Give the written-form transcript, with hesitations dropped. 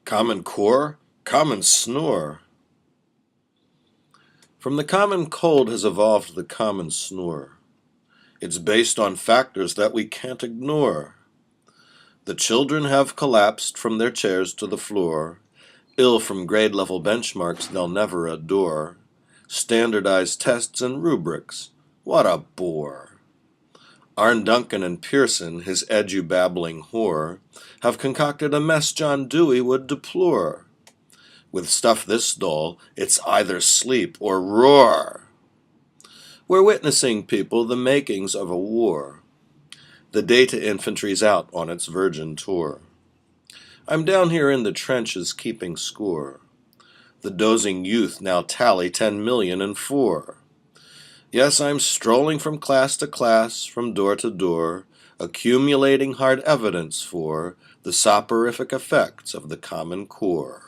Common Core, Common Snore. From the common cold has evolved the common snore. It's based on factors that we can't ignore. The children have collapsed from their chairs to the floor, ill from grade-level benchmarks they'll never adore. Standardized tests and rubrics, what a bore. Arne Duncan and Pearson, his edu-babbling whore, have concocted a mess John Dewey would deplore. With stuff this dull, it's either sleep or roar. We're witnessing, people, the makings of a war. The data infantry's out on its virgin tour. I'm down here in the trenches keeping score. The dozing youth now tally 10,000,004. Yes, I'm strolling from class to class, from door to door, accumulating hard evidence for the soporific effects of the Common Core.